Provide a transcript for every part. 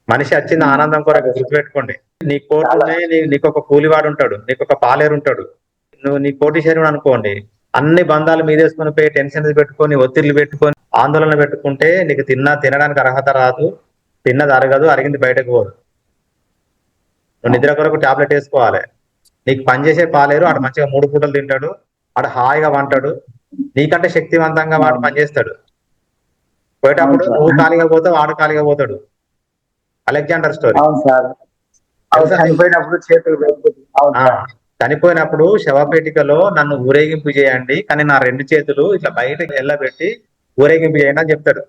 మనిషి వచ్చింది ఆనందం కొరకు, గుర్తుపెట్టుకోండి. నీ కోట్లు ఉన్నాయి, నీకు ఒక కూలివాడు ఉంటాడు, నీకు ఒక పాలేరు ఉంటాడు. నువ్వు నీ కోటీశ్వరుడు అనుకోండి, అన్ని బంధాలు మీదేసుకొని పోయి టెన్షన్స్ పెట్టుకొని, ఒత్తిళ్లు పెట్టుకొని, ఆందోళన పెట్టుకుంటే నీకు తినడానికి అర్హత రాదు, తిన్నది అరగదు, అరిగింది బయటకు పోదు. నువ్వు నిద్ర కొరకు టాబ్లెట్ వేసుకోవాలి. నీకు పనిచేసే పాలేరు, ఆడు మంచిగా 3 పూటలు తింటాడు, ఆడు హాయిగా వంటాడు, నీకంటే శక్తివంతంగా వాడు పనిచేస్తాడు. పోయేటప్పుడు నువ్వు ఖాళీగా పోతావు, వాడు ఖాళీగా పోతాడు. అలెగ్జాండర్ స్టోరీ చనిపోయినప్పుడు చేతులు చనిపోయినప్పుడు శవపేటికలో నన్ను ఊరేగింపు చేయండి, కానీ నా 2 చేతులు ఇట్లా బయటకు వెళ్ళబెట్టి ఊరేగింపు చేయండి అని చెప్తాడు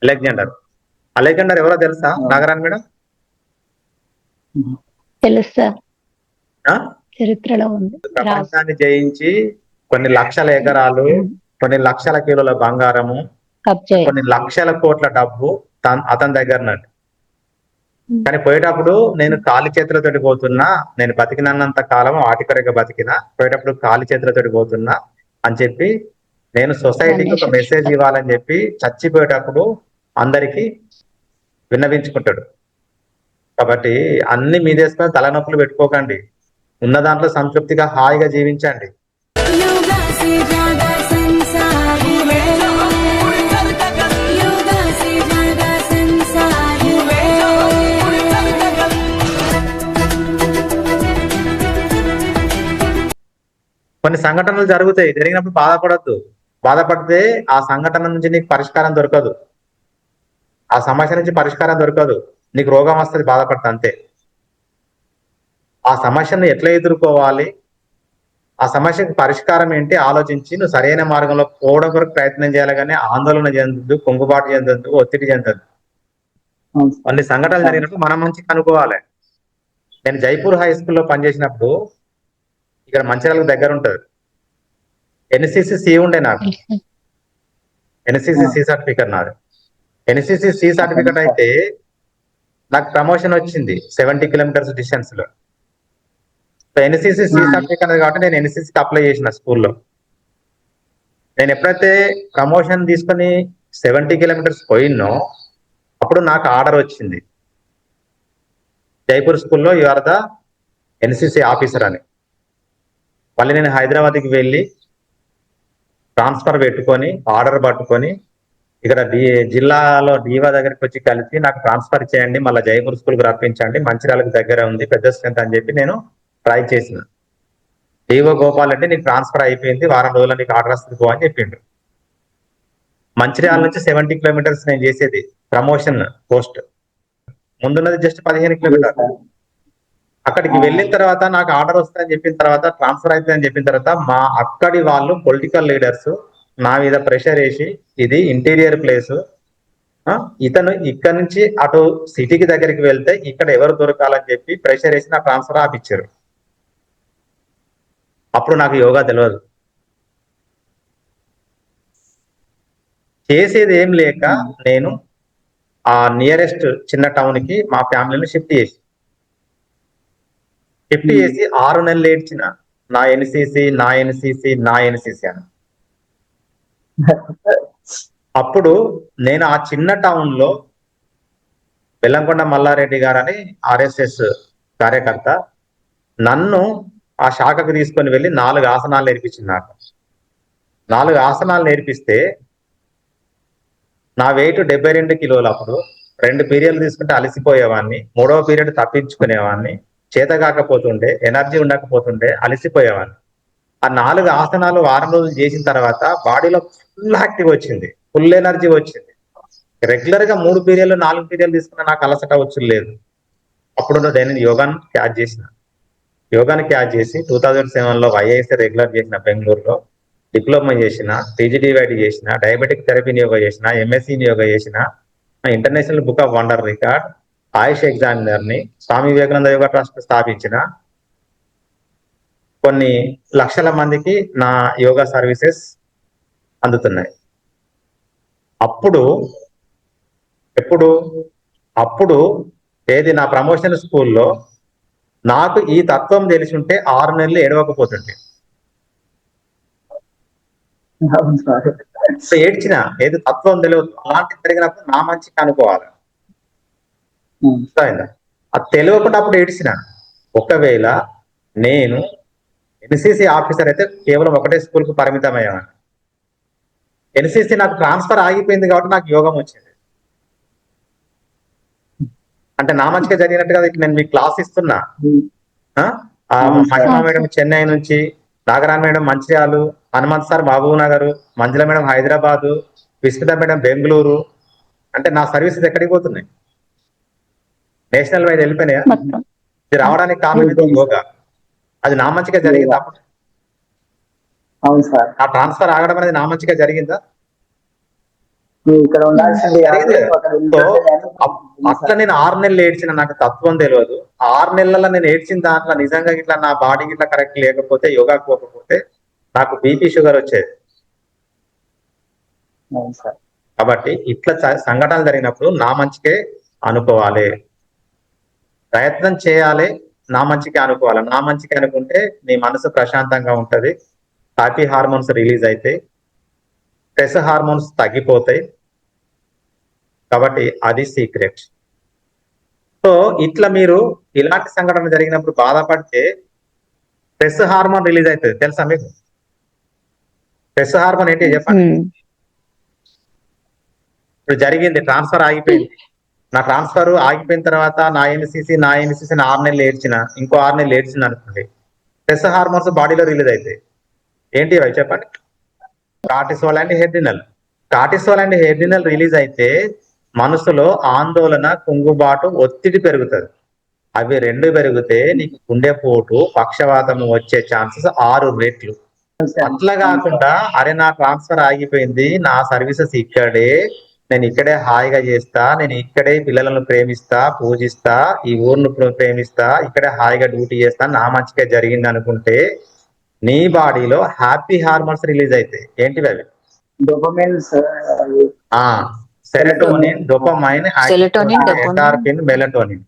అలెగ్జాండర్. అలెగ్జాండర్ ఎవరో తెలుసా నాగరాన్ మేడం? తెలుసా, చరిత్రలో ఉంది. ప్రపంచాన్ని జయించి కొన్ని లక్షల ఎకరాలు, కొన్ని లక్షల కిలోల బంగారము, కొన్ని లక్షల కోట్ల డబ్బు అతని దగ్గర ఉన్నట్టు. కానీ పోయేటప్పుడు నేను ఖాళీ చేతులతోటి పోతున్నా, నేను బతికినన్నంత కాలం ఆటికరగా బతికినా, పోయేటప్పుడు ఖాళీ చేతులతోటి పోతున్నా అని చెప్పి నేను సొసైటీకి ఒక మెసేజ్ ఇవ్వాలని చెప్పి చచ్చిపోయేటప్పుడు అందరికి విన్నవించుకుంటాడు. కాబట్టి అన్ని మీదేసుకొని తలనొప్పులు పెట్టుకోకండి, ఉన్న దాంట్లో సంతృప్తిగా హాయిగా జీవించండి. కొన్ని సంఘటనలు జరుగుతాయి, జరిగినప్పుడు బాధపడద్దు. బాధపడితే ఆ సంఘటన నుంచి నీకు పరిష్కారం దొరకదు, ఆ సమస్య నుంచి పరిష్కారం దొరకదు, నీకు రోగం వస్తుంది బాధపడితే అంతే. ఆ సమస్యను ఎట్లా ఎదుర్కోవాలి, ఆ సమస్యకు పరిష్కారం ఏంటి ఆలోచించి నువ్వు సరైన మార్గంలో పోవడం కొరకు ప్రయత్నం చేయాలి, కానీ ఆందోళన చెందద్దు, కుంగుబాటు చెందద్దు, ఒత్తిడి చెందద్దు. కొన్ని సంఘటనలు జరిగినప్పుడు మనం మంచిగా అనుకోవాలి. నేను జైపూర్ హై స్కూల్లో పనిచేసినప్పుడు, ఇక్కడ మంచిర్యాలకు దగ్గర ఉంటది, ఎన్సిసి సి ఉండే నాకు, ఎన్సిసి సి సర్టిఫికెట్ నాది. ఎన్సిసి సి సర్టిఫికెట్ అయితే నాకు ప్రమోషన్ వచ్చింది 70 కిలోమీటర్స్ డిస్టెన్స్ లో. ఎన్సిసి సి సర్టిఫికెట్ కాబట్టి నేను ఎన్సిసికి అప్లై చేసిన స్కూల్లో. నేను ఎప్పుడైతే ప్రమోషన్ తీసుకొని 70 కిలోమీటర్స్ పోయినో అప్పుడు నాకు ఆర్డర్ వచ్చింది, జైపూర్ స్కూల్లో you are the NCC officer అని. మళ్ళీ నేను హైదరాబాద్కి వెళ్ళి ట్రాన్స్ఫర్ పెట్టుకొని ఆర్డర్ పట్టుకొని ఇక్కడ జిల్లాలో డీవా దగ్గరికి వచ్చి కలిసి నాకు ట్రాన్స్ఫర్ చేయండి, మళ్ళీ జైపూర్ స్కూల్కి రప్పించండి, మంచిర్యాలకు దగ్గర ఉంది, పెద్ద స్ట్రెంత్ అని చెప్పి నేను ట్రై చేసిన. డిఓ గోపాల్ అంటే నీకు ట్రాన్స్ఫర్ అయిపోయింది, వారం రోజుల్లో నీకు ఆర్డర్ వస్తుంది పో అని చెప్పిండు. మంచిర్యాల నుంచి 70 కిలోమీటర్స్ నేను చేసేది ప్రమోషన్ పోస్ట్, ముందున్నది జస్ట్ 15 కిలోమీటర్లు. అక్కడికి వెళ్ళిన తర్వాత నాకు ఆర్డర్ వస్తుందని చెప్పిన తర్వాత, ట్రాన్స్ఫర్ అవుతుందని చెప్పిన తర్వాత మా అక్కడి వాళ్ళు పొలిటికల్ లీడర్స్ నా మీద ప్రెషర్ వేసి, ఇది ఇంటీరియర్ ప్లేస్, ఇతను ఇక్కడ నుంచి అటు సిటీకి దగ్గరికి వెళ్తే ఇక్కడ ఎవరు దొరకాలని చెప్పి ప్రెషర్ వేసి నా ట్రాన్స్ఫర్ ఆపిచ్చారు. అప్పుడు నాకు యోగా తెలియదు, చేసేది ఏం లేక నేను ఆ నియరెస్ట్ చిన్న టౌన్ కి మా ఫ్యామిలీని షిఫ్ట్ చేసి 6 నెలలు ఏడ్చిన, నా ఎన్సిసి నా ఎన్సిసి నా ఎన్సిసి అని. అప్పుడు నేను ఆ చిన్న టౌన్ లో బెల్లంకొండ మల్లారెడ్డి గారని ఆర్ఎస్ఎస్ కార్యకర్త నన్ను ఆ శాఖకు తీసుకొని వెళ్ళి 4 ఆసనాలు నేర్పించింది. నాకు 4 ఆసనాలు నేర్పిస్తే నా వెయిట్ 72 కిలోలు. అప్పుడు 2 పీరియడ్లు తీసుకుంటే అలసిపోయేవాడిని, 3వ పీరియడ్ తప్పించుకునేవాడిని, చేత కాకపోతుండే, ఎనర్జీ ఉండకపోతుండే, అలసిపోయేవాడిని. ఆ 4 ఆసనాలు వారం రోజులు చేసిన తర్వాత బాడీలో ఫుల్ యాక్టివ్ వచ్చింది, ఫుల్ ఎనర్జీ వచ్చింది. రెగ్యులర్ గా 3 పీరియడ్లు 4 పీరియడ్లు తీసుకున్న నాకు అలసట వచ్చి లేదు. అప్పుడు నేను యోగాను క్యాచ్ చేసిన. యోగాని క్యాచ్ చేసి 2007లో ఐఏఎస్ రెగ్యులర్ చేసిన, బెంగళూరులో డిప్లొమా చేసిన, పీజీడీవైడి చేసిన, డయాబెటిక్ థెరపీ యోగా చేసిన, ఎంఎస్సీ యోగా చేసిన, international book of wonder record, Ayush examiner ని, స్వామి వివేకానంద యోగా ట్రస్ట్ స్థాపించిన, కొన్ని లక్షల మందికి నా యోగా సర్వీసెస్ అందుతున్నాయి. అప్పుడు ఏది నా ప్రమోషన్ స్కూల్లో నాకు ఈ తత్వం తెలిసి ఉంటే 6 నెలలు ఏడవకపోతుంటే. ఏడ్చిన, ఏది తత్వం తెలియదు. అలాంటి జరిగినప్పుడు నా మంచికి అనుకోవాలి. అర్థమైందా? అది తెలియకుండా అప్పుడు ఏడ్చిన. ఒకవేళ నేను ఎన్సిసి ఆఫీసర్ అయితే కేవలం ఒకటే స్కూల్ కు పరిమితం అయ్యాను. ఎన్సిసి నాకు ట్రాన్స్ఫర్ ఆగిపోయింది కాబట్టి నాకు యోగం వచ్చింది. అంటే నా మంచిగా జరిగినట్టు కదా నేను మీకు క్లాస్ ఇస్తున్నా. మహిమా మేడం చెన్నై నుంచి, Nagarani madam Mancherial, Hanumanth sir Mahabubnagar, Manjula madam Hyderabad, Vismitha madam Bengaluru. అంటే నా సర్వీసెస్ ఎక్కడికి పోతున్నాయి? నేషనల్ వైడ్ వెళ్ళిపోయినాయా? ఇది రావడానికి కారణం ఏంటి? యోగా. అది నా మంచిగా జరిగిందా? అవును సార్. ఆ ట్రాన్స్ఫర్ ఆగడం అనేది నా మంచిగా జరిగిందా? ఇక్కడ ఉండాల్సింది అట్లా నేను 6 నెలలు ఏడ్చిన, నాకు తత్వం తెలియదు. 6 నెలల నేను ఏడ్చిన దాంట్లో నిజంగా ఇట్లా నా బాడీ ఇట్లా కరెక్ట్ లేకపోతే, యోగాకు పోకపోతే నాకు బీపీ షుగర్ వచ్చేది. కాబట్టి ఇట్లా సంఘటనలు జరిగినప్పుడు నా మంచికే అనుకోవాలి, ప్రయత్నం చేయాలి, నా మంచికే అనుకోవాలి. నా మంచికే అనుకుంటే నీ మనసు ప్రశాంతంగా ఉంటది, హ్యాపీ హార్మోన్స్ రిలీజ్ అవుతాయి, స్ట్రెస్ హార్మోన్స్ తగ్గిపోతాయి. కాబట్టి అది సీక్రెట్. సో ఇట్లా మీరు ఇలాంటి సంఘటన జరిగినప్పుడు బాధపడితే స్ట్రెస్ హార్మోన్ రిలీజ్ అవుతుంది. తెలుసా మీకు స్ట్రెస్ హార్మోన్ ఏంటి చెప్పండి? ఇప్పుడు జరిగింది, ట్రాన్స్ఫర్ ఆగిపోయింది. నా ట్రాన్స్ఫర్ ఆగిపోయిన తర్వాత నా ఎన్సిసి 6 నెలలు ఏడ్చిన, ఇంకో 6 నెలలు ఏడ్చిన అనుకోండి, స్ట్రెస్ హార్మోన్స్ బాడీలో రిలీజ్ అవుతాయి. ఏంటి అవి చెప్పండి? Cortisol and adrenal. Cortisol and adrenal release అయితే మనసులో ఆందోళన, కుంగుబాటు, ఒత్తిడి పెరుగుతుంది. అవి 2 పెరిగితే నీకు గుండెపోటు, పక్షవాతం వచ్చే ఛాన్సెస్ 6 రెట్లు. అట్లా కాకుండా అరే నా ట్రాన్స్ఫర్ ఆగిపోయింది, నా సర్వీసెస్ ఇక్కడే, నేను ఇక్కడే హాయిగా చేస్తా, నేను ఇక్కడే పిల్లలను ప్రేమిస్తా, పూజిస్తా, ఈ ఊరును ప్రేమిస్తా, ఇక్కడే హాయిగా డ్యూటీ చేస్తా, నా మంచిగా జరిగింది అనుకుంటే నీ బాడీలో హ్యాపీ హార్మోన్స్ రిలీజ్ అవుతాయి. ఏంటివి అవి? Serotonin, dopamine, endorphin, melatonin.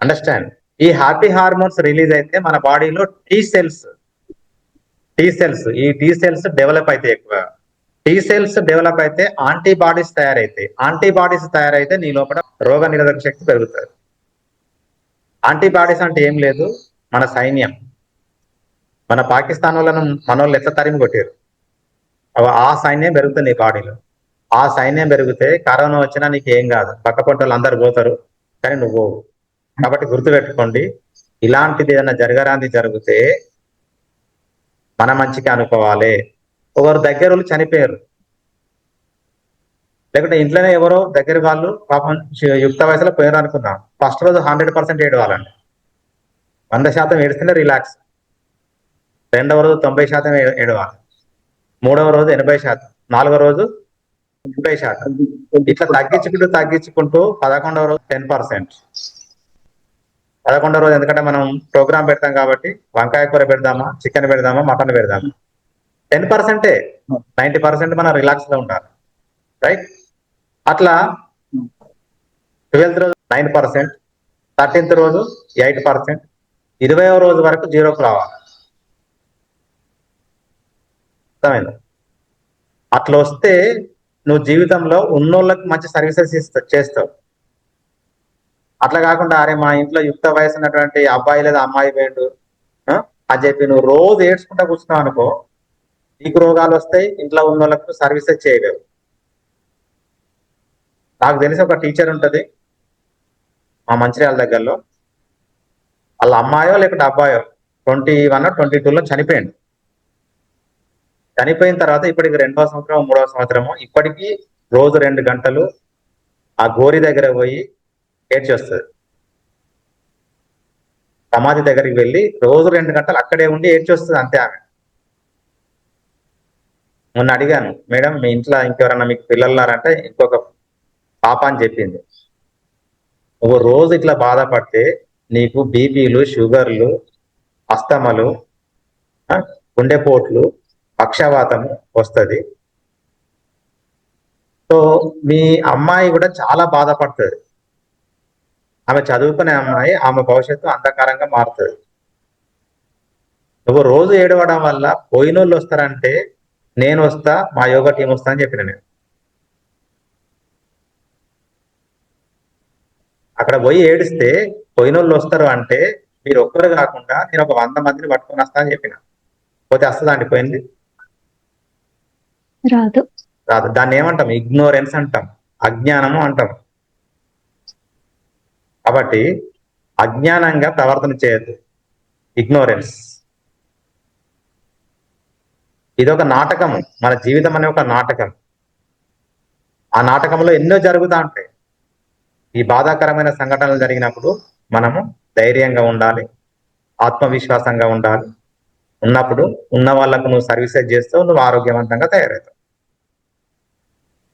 Understand? ఈ హ్యాపీ హార్మోన్స్ రిలీజ్ అయితే మన బాడీలో టీ సెల్స్ ఈ టీ సెల్స్ డెవలప్ అవుతాయి. ఎక్కువ టీ సెల్స్ డెవలప్ అయితే యాంటీబాడీస్ తయారైతాయి. యాంటీబాడీస్ తయారైతే నీ లోపల రోగ నిరోధక శక్తి పెరుగుతుంది. యాంటీబాడీస్ అంటే ఏం లేదు, మన సైన్యం. మన పాకిస్తాన్ వాళ్ళను మనోళ్ళు ఎట్లా తరిమి కొట్టారు, ఆ సైన్యం పెరుగుతుంది నీ బాడీలో. ఆ సైన్యం పెరిగితే కరోనా వచ్చినా నీకు ఏం కాదు, పక్క పొంట వాళ్ళు అందరు పోతారు, కానీ నువ్వు పోవు. కాబట్టి గుర్తుపెట్టుకోండి, ఇలాంటిది ఏదైనా జరగరాంది జరిగితే మన మంచికి అనుకోవాలి. ఒకరు దగ్గర చనిపోయారు, లేకుంటే ఇంట్లోనే ఎవరో దగ్గర వాళ్ళు పాపం యుక్త వయసులో పోయారు అనుకుందాం. ఫస్ట్ రోజు 100% ఏడవాలండి, 100% ఏడిస్తేనే రిలాక్స్. 2వ రోజు 90% ఏడవాలి, 3వ రోజు 80%, 4వ రోజు 30%. ఇట్లా తగ్గించుకుంటూ 11వ రోజు 10%. 11వ రోజు ఎందుకంటే మనం ప్రోగ్రామ్ పెడతాం కాబట్టి వంకాయ కూర పెడదామా, చికెన్ పెడదామా, మటన్ పెడదామా, 10%. 90% మనం రిలాక్స్ గా ఉండాలి, రైట్? అట్లా 12వ రోజు 9%, 13th రోజు 8%, 20వ రోజు వరకు 0కు రావాలి. అర్థమైందా? అట్లా వస్తే నువ్వు జీవితంలో ఉన్నోళ్ళకి మంచి సర్వీసెస్ చేస్తావు. అట్లా కాకుండా అరే మా ఇంట్లో యుక్త వయసు ఉన్నటువంటి అబ్బాయి లేదా అమ్మాయి వేడు అని చెప్పి నువ్వు రోజు ఏడ్చుకుంటా కూర్చున్నావు అనుకో, నీకు రోగాలు వస్తాయి, ఇంట్లో ఉన్న వాళ్ళకు సర్వీసెస్ చేయలేవు. నాకు తెలిసి ఒక టీచర్ ఉంటది మా మంచిర్యాల దగ్గరలో, వాళ్ళ అమ్మాయో లేకపోతే అబ్బాయో 21 or 22లో చనిపోయింది. చనిపోయిన తర్వాత ఇప్పటికి 2వ సంవత్సరం 3వ సంవత్సరము, ఇప్పటికీ రోజు 2 గంటలు ఆ గోరి దగ్గర పోయి ఏడ్చొస్తుంది. సమాధి దగ్గరికి వెళ్ళి రోజు 2 గంటలు అక్కడే ఉండి ఏడ్చొస్తుంది అంతే. ఆమె మొన్న అడిగాను, మేడం మీ ఇంట్లో ఇంకెవరన్నా మీకు పిల్లలున్నారంటే ఇంకొక పాప అని చెప్పింది. నువ్వు రోజు ఇట్లా బాధపడితే నీకు బీపీలు, షుగర్లు, అస్తమలు, గుండెపోట్లు, పక్షవాతము వస్తుంది. సో మీ అమ్మాయి కూడా చాలా బాధపడుతుంది. ఆమె చదువుకునే అమ్మాయి, ఆమె భవిష్యత్తు అంధకారంగా మారుతుంది. నువ్వు రోజు ఏడవడం వల్ల పోయినోళ్ళు వస్తారంటే నేను వస్తా, మా యోగా టీం వస్తా అని చెప్పిన నేను. అక్కడ పోయి ఏడిస్తే పోయినోళ్ళు వస్తారు అంటే మీరు ఒక్కరు కాకుండా నేను ఒక 100 మందిని పట్టుకొని వస్తా అని చెప్పిన. పోతే వస్తుందండి పోయింది రాదు. రాదు. దాన్ని ఏమంటాం? ఇగ్నోరెన్స్ అంటాం, అజ్ఞానము అంటాం. కాబట్టి అజ్ఞానంగా ప్రవర్తన చేయొద్దు. ఇగ్నోరెన్స్ ఇదొక నాటకం. మన జీవితం అనే ఒక నాటకం. ఆ నాటకంలో ఎన్నో జరుగుతా ఉంటాయి. ఈ బాధాకరమైన సంఘటనలు జరిగినప్పుడు మనము ధైర్యంగా ఉండాలి, ఆత్మవిశ్వాసంగా ఉండాలి. ఉన్నప్పుడు ఉన్న వాళ్ళకు నువ్వు సర్వీసెస్ చేస్తావు, నువ్వు ఆరోగ్యవంతంగా తయారవుతావు.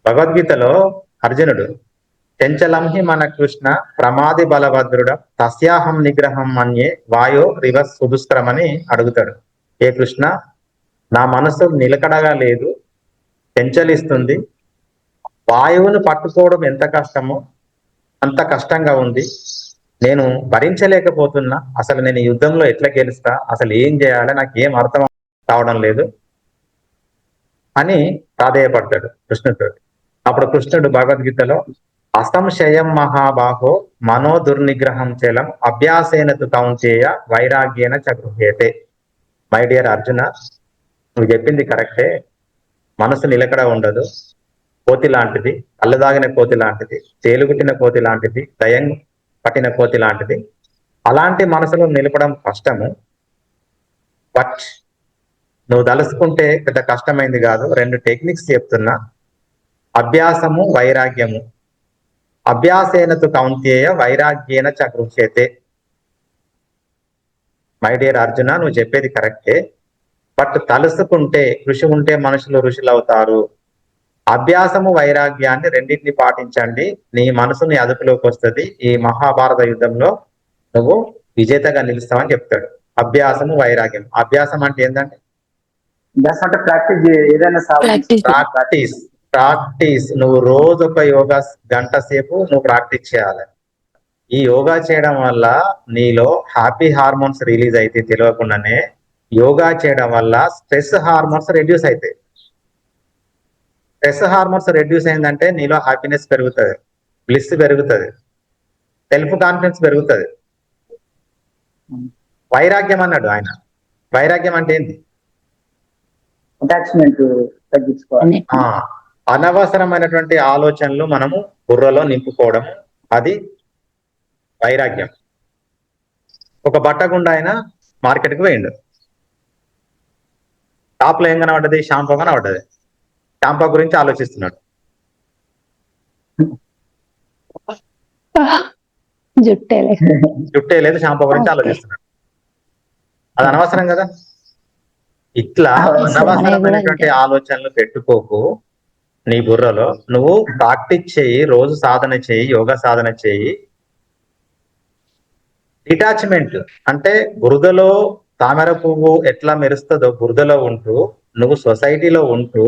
భగవద్గీతలో అర్జునుడు చెంచలం హి మన కృష్ణ ప్రమాది బలభద్రుడ తస్యాహం నిగ్రహం మన్యే వాయో రివర్స్ సుదుస్కరమని అడుగుతాడు. ఏ కృష్ణ, నా మనసు నిలకడగా లేదు, చెంచలిస్తుంది. వాయువును పట్టుకోవడం ఎంత కష్టమో అంత కష్టంగా ఉంది. నేను భరించలేకపోతున్నా. అసలు నేను యుద్ధంలో ఎట్లా గెలుస్తా, అసలు ఏం చేయాలి, నాకు ఏం అర్థం కావడం లేదు అని ప్రాధేయపడతాడు కృష్ణుడు. అప్పుడు కృష్ణుడు భగవద్గీతలో అసంశయం మహాబాహో మనో దుర్నిగ్రహం చలం అభ్యాసేన తు కౌంతేయ వైరాగ్యేన చగృహ్యతే. మై డియర్ అర్జున, నువ్వు చెప్పింది కరెక్టే. మనసు నిలకడ ఉండదు, కోతి లాంటిది, అల్లదాగిన కోతి లాంటిది, తేలుగుట్టిన కోతి లాంటిది, దయం పట్టిన కోతి లాంటిది. అలాంటి మనసును నిలపడం కష్టము. బట్ నువ్వు తలుసుకుంటే పెద్ద కష్టమైంది కాదు. 2 టెక్నిక్స్ చెప్తున్నా, అభ్యాసము, వైరాగ్యము. అభ్యాసేన తు కౌంతేయ వైరాగ్యేన చగృహ్యతే. మై డియర్ అర్జున, నువ్వు చెప్పేది కరెక్టే. బట్ తలుసుకుంటే, కృషి ఉంటే మనుషులు ఋషులు అవుతారు. అభ్యాసము వైరాగ్యాన్ని రెండింటిని పాటించండి, నీ మనసుని అదుపులోకి వస్తుంది. ఈ మహాభారత యుద్ధంలో నువ్వు విజేతగా నిలుస్తావని చెప్తాడు. అభ్యాసము వైరాగ్యం. అభ్యాసం అంటే ఏంటంటే ప్రాక్టీస్ ఏదైనా ప్రాక్టీస్. ప్రాక్టీస్. నువ్వు రోజు ఒక యోగా గంట సేపు నువ్వు ప్రాక్టీస్ చేయాలి. ఈ యోగా చేయడం వల్ల నీలో హ్యాపీ హార్మోన్స్ రిలీజ్ అయితే తెలియకుండానే. యోగా చేయడం వల్ల స్ట్రెస్ హార్మోన్స్ రెడ్యూస్ అవుతాయి. స్ట్రెస్ హార్మోన్స్ రెడ్యూస్ అయిందంటే నీలో హ్యాపీనెస్ పెరుగుతుంది, బ్లిస్ పెరుగుతుంది, సెల్ఫ్ కాన్ఫిడెన్స్ పెరుగుతుంది. వైరాగ్యం అన్నాడు ఆయన. వైరాగ్యం అంటే ఏంటి? అటాచ్మెంట్ తగ్గించుకోవాలి. అనవసరమైనటువంటి ఆలోచనలు మనము బుర్రలో నింపుకోవడం, అది వైరాగ్యం. ఒక బట్టగుండా ఆయన మార్కెట్కి పోయిండు. టాప్లో ఏం కనబడ్డది? షాంపూ కనబడ్డది. షాంపూ గురించి ఆలోచిస్తున్నాడు. జుట్టే లేదు, షాంపూ గురించి ఆలోచిస్తున్నాడు. అది అనవసరం కదా. ఇట్లా అనవసరమైనటువంటి ఆలోచనలు పెట్టుకోకు నీ బుర్రలో. నువ్వు ప్రాక్టీస్ చేయి, రోజు సాధన చేయి, యోగా సాధన చేయి. డిటాచ్మెంట్ అంటే బురదలో తామర పువ్వు ఎట్లా మెరుస్తుందో బురదలో ఉంటూ, నువ్వు సొసైటీలో ఉంటూ,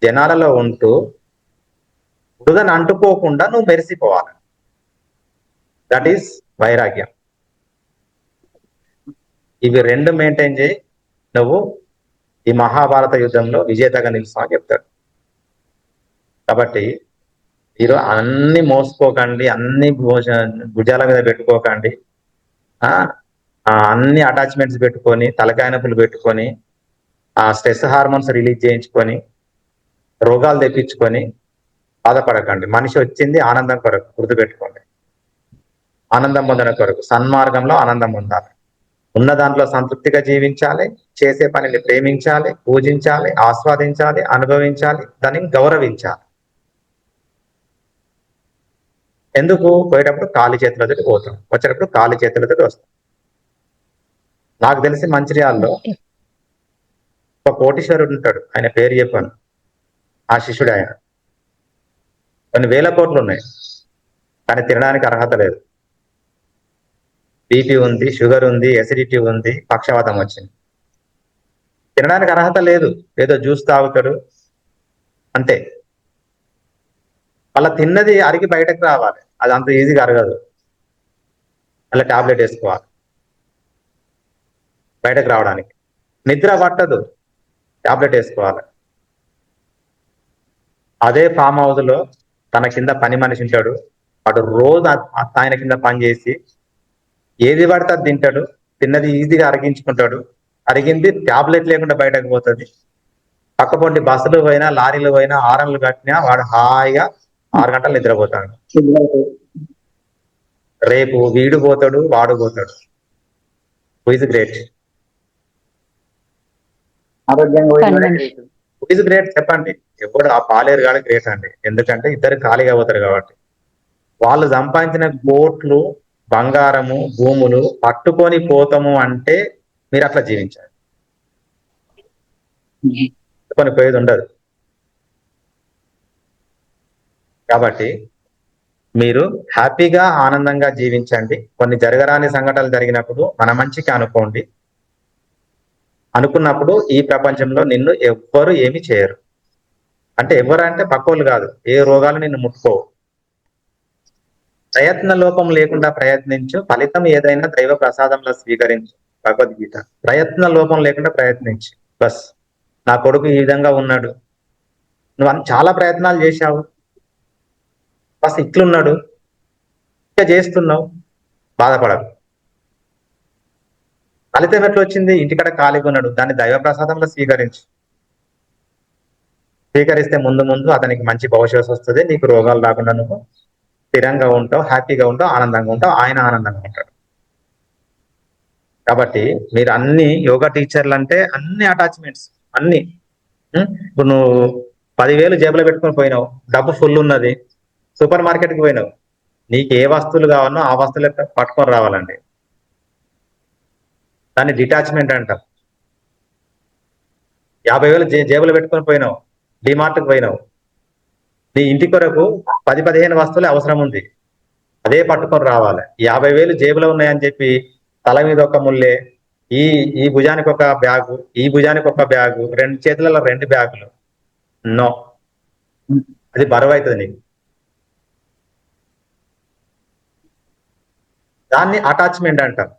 జనాలలో ఉంటూ బురదను అంటుకోకుండా నువ్వు మెరిసిపోవాలి. దట్ ఈస్ వైరాగ్యం. ఇవి 2 మెయింటైన్ చేయి, నువ్వు ఈ మహాభారత యుద్ధంలో విజేతగా నిలుస్తామని చెప్తాడు. కాబట్టి ఈరోజు అన్ని మోసుకోకండి, అన్ని భుజాల మీద పెట్టుకోకండి, అన్ని అటాచ్మెంట్స్ పెట్టుకొని, తలకాయ నొప్పులు పెట్టుకొని, ఆ స్ట్రెస్ హార్మోన్స్ రిలీజ్ చేయించుకొని, రోగాలు తెప్పించుకొని బాధపడకండి. మనిషి వచ్చింది ఆనందం కొరకు, గుర్తుపెట్టుకోండి. ఆనందం పొందడం కొరకు, సన్మార్గంలో ఆనందం పొందాలి. ఉన్న దాంట్లో సంతృప్తిగా జీవించాలి, చేసే పనిని ప్రేమించాలి, పూజించాలి, ఆస్వాదించాలి, అనుభవించాలి, దాన్ని గౌరవించాలి. ఎందుకు? పోయేటప్పుడు ఖాళీ చేతులతో పోతాం, వచ్చేటప్పుడు ఖాళీ చేతులతో వస్తాం. నాకు తెలిసి మంచిర్యాలలో ఒక కోటీశ్వరుడు ఉంటాడు, ఆయన పేరు చెప్పాను, ఆ శిష్యుడు ఆయన. కొన్ని వేల కోట్లు ఉన్నాయి, కానీ తినడానికి అర్హత లేదు. బీపీ ఉంది, షుగర్ ఉంది, ఎసిడిటీ ఉంది, పక్షవాతం వచ్చింది. తినడానికి అర్హత లేదు, ఏదో జ్యూస్ తాగుతాడు అంతే. అలా తిన్నది అరిగి బయటకు రావాలి, అది అంత ఈజీగా అరగదు. అలా టాబ్లెట్ వేసుకోవాలి బయటకు రావడానికి. నిద్ర పట్టదు, టాబ్లెట్ వేసుకోవాలి. అదే ఫామ్ హౌస్ లో తన కింద పని మనిషి ఉంటాడు, వాడు రోజు ఆయన కింద పని చేసి ఏది పడితే అది తింటాడు, తిన్నది ఈజీగా అరిగించుకుంటాడు, అరిగింది ట్యాబ్లెట్ లేకుండా బయటకు పోతుంది. పక్కపొంటి బస్సులు పోయినా లారీలు పోయినా ఆరన్లు కట్టినా వాడు హాయిగా 6 గంటలు నిద్రపోతాడు. రేపు వీడు పోతాడు, వాడు పోతాడు. Who is great? ఆరోగ్యంగా పోయిన వాడే పని great. హూ ఇస్ గ్రేట్ చెప్పండి? ఎప్పుడు ఆ పాలేరు గాడు గ్రేట్ అండి. ఎందుకంటే ఇద్దరు ఖాళీగా పోతారు కాబట్టి. వాళ్ళు సంపాదించిన కోట్లు, బంగారము, భూములు పట్టుకొని పోతాము అంటే మీరు అట్లా జీవించాలి. పట్టుకొని పోయేది ఉండదు. కాబట్టి మీరు హ్యాపీగా ఆనందంగా జీవించండి. కొన్ని జరగరాని సంఘటనలు జరిగినప్పుడు మన మంచికి అనుకోండి. అనుకున్నప్పుడు ఈ ప్రపంచంలో నిన్ను ఎవ్వరు ఏమి చేయరు. అంటే ఎవరంటే పక్కోళ్ళు కాదు, ఏ రోగాలు నిన్ను ముట్టుకోవు. ప్రయత్న లోపం లేకుండా ప్రయత్నించు, ఫలితం ఏదైనా దైవ ప్రసాదంలో స్వీకరించు. భగవద్గీత. ప్రయత్న లోపం లేకుండా ప్రయత్నించు. బస్ నా కొడుకు ఈ విధంగా ఉన్నాడు, నువ్వు చాలా ప్రయత్నాలు చేశావు, బస్ ఇట్లున్నాడు, ఇంకా చేస్తున్నావు, బాధపడకు. ఫలితం ఎట్లా వచ్చింది? ఇంటికాడ ఖాళీగా ఉన్నాడు, దాన్ని దైవ ప్రసాదంలో స్వీకరించు. స్వీకరిస్తే ముందు ముందు అతనికి మంచి భవిష్యత్తు వస్తుంది, నీకు రోగాలు రాకుండా నువ్వు స్థిరంగా ఉంటావు, హ్యాపీగా ఉంటావు, ఆనందంగా ఉంటావు, ఆయన ఆనందంగా ఉంటాడు. కాబట్టి మీరు అన్ని యోగా టీచర్లు అంటే అన్ని అటాచ్మెంట్స్ అన్ని. ఇప్పుడు నువ్వు 10,000 జేబులో పెట్టుకొని పోయినావు, డబ్బు ఫుల్ ఉన్నది, సూపర్ మార్కెట్కి పోయినావు, నీకు ఏ వస్తువులు కావాలనో ఆ వస్తువులు పట్టుకొని రావాలండి. దాన్ని డిటాచ్మెంట్ అంటాం. 50,000 జేబులో పెట్టుకొని పోయినావు, డిమార్ట్కి పోయినావు, నీ ఇంటి కొరకు 10-15 వస్తువులు అవసరం ఉంది, అదే పట్టుకొని రావాలి. 50,000 జేబులో ఉన్నాయని చెప్పి తల మీద ఒక ముల్లే, ఈ భుజానికి ఒక బ్యాగు, ఈ భుజానికి ఒక బ్యాగు, 2 చేతులలో 2 బ్యాగులు, నో, అది బరువు అవుతుంది నీకు. దాన్ని అటాచ్మెంట్ అంటాం.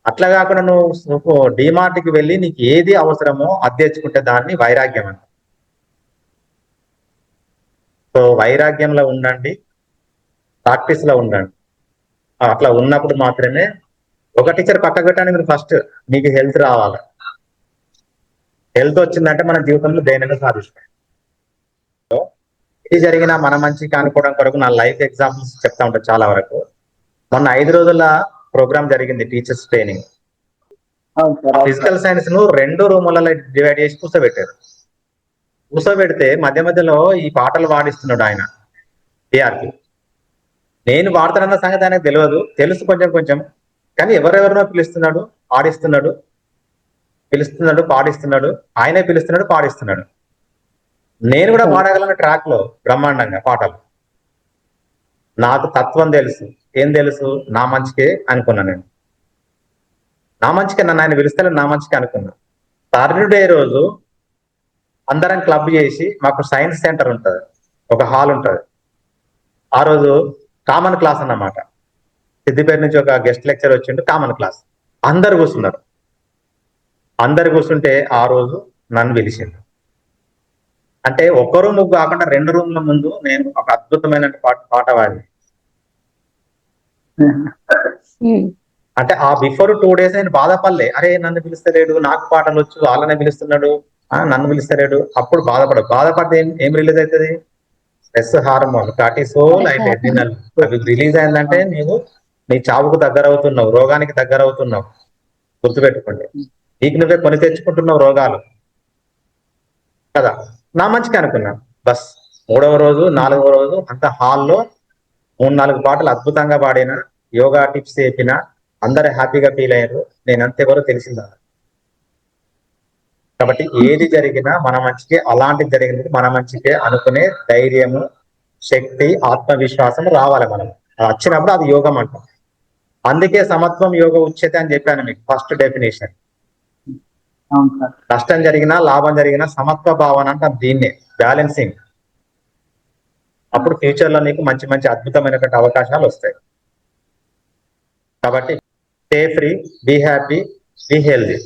అట్లా కాకుండా నువ్వు డిమార్ట్కి వెళ్ళి నీకు ఏది అవసరమో అది తెచ్చుకుంటే దాన్ని వైరాగ్యం అంట. సో వైరాగ్యంలో ఉండండి, ప్రాక్టీస్ లో ఉండండి. అట్లా ఉన్నప్పుడు మాత్రమే ఒక టీచర్ పక్కకు పెట్టండి, మీరు ఫస్ట్ మీకు హెల్త్ రావాలి. హెల్త్ వచ్చిందంటే మన జీవితంలో దేనైనా సాధిస్తాం. ఇది జరిగిన మన మంచికి అనుకోవడం కొరకు నా లైఫ్ ఎగ్జాంపుల్స్ చెప్తా ఉంటాను చాలా వరకు. మొన్న 5 రోజుల ప్రోగ్రామ్ జరిగింది, టీచర్స్ ట్రైనింగ్. ఫిజికల్ సైన్స్ ను 2 రూములలో డివైడ్ చేసి కూర్చోబెట్టారు. కూర్చోబెడితే మధ్య మధ్యలో ఈ పాటలు పాడిస్తున్నాడు ఆయన టీఆర్పి. నేను వాడతానన్న సంగతి ఆయనకు తెలియదు, తెలుసు కొంచెం కొంచెం, కానీ ఎవరెవరినో పిలుస్తున్నాడు, పాడిస్తున్నాడు, పిలుస్తున్నాడు, పాడిస్తున్నాడు, ఆయనే పిలుస్తున్నాడు, పాడిస్తున్నాడు. నేను కూడా పాడగలను ట్రాక్ లో బ్రహ్మాండంగా పాటలు. నాకు తత్వం తెలుసు, ఏం తెలుసు, నా మంచికే అనుకున్నా. నేను నా మంచికే నన్ను ఆయన పిలుస్తాను, నా మంచికే అనుకున్నా. సాటర్డే రోజు అందరం క్లబ్ చేసి, మాకు సైన్స్ సెంటర్ ఉంటుంది, ఒక హాల్ ఉంటుంది. ఆ రోజు కామన్ క్లాస్ అన్నమాట. సిద్దిపేట నుంచి ఒక గెస్ట్ లెక్చర్ వచ్చిండు, కామన్ క్లాస్. అందరు కూర్చున్నారు. అందరు కూర్చుంటే ఆ రోజు నన్ను పిలిచిండు. అంటే ఒక్క రూమ్ కాకుండా 2 రూమ్ల ముందు నేను ఒక అద్భుతమైన పాట పాడి, అంటే ఆ బిఫోర్ 2 days నేను బాధపడలే. అరే నన్ను పిలుస్తలేడు, నాకు పాటలు వచ్చు, వాళ్ళనే పిలుస్తున్నాడు, నన్ను పిలుస్తలేడు. అప్పుడు బాధపడితే ఏం రిలీజ్ అవుతుంది? Stress hormone, cortisol and adrenal. అవి రిలీజ్ అయిందంటే నీవు నీ చావుకు దగ్గర అవుతున్నావు, రోగానికి దగ్గర అవుతున్నావు. గుర్తుపెట్టుకోండి, నీకు నువ్వే కొని తెచ్చుకుంటున్నావు రోగాలు కదా. నా మంచిగా అనుకున్నాను. బస్ 3వ రోజు 4వ రోజు అంత హాల్లో 3-4 పాటలు అద్భుతంగా పాడిన, యోగా టిప్స్ చెప్పిన, అందరు హ్యాపీగా ఫీల్ అయ్యారు. నేను అంతెవరో తెలిసిందా. కాబట్టి ఏది జరిగినా మన మంచికే, అలాంటిది జరిగినది మన మంచికే అనుకునే ధైర్యము, శక్తి, ఆత్మవిశ్వాసం రావాలి మనం. వచ్చినప్పుడు అది యోగం అంటాం. అందుకే సమత్వం యోగ ఉచ్యత అని చెప్పాను మీకు ఫస్ట్ డెఫినేషన్. నష్టం జరిగినా లాభం జరిగినా సమత్వ భావన అంటాం దీన్నే, బ్యాలెన్సింగ్. అప్పుడు ఫ్యూచర్ లో నీకు మంచి మంచి అద్భుతమైనటువంటి అవకాశాలు వస్తాయి. కాబట్టి stay free, be happy, be healthy.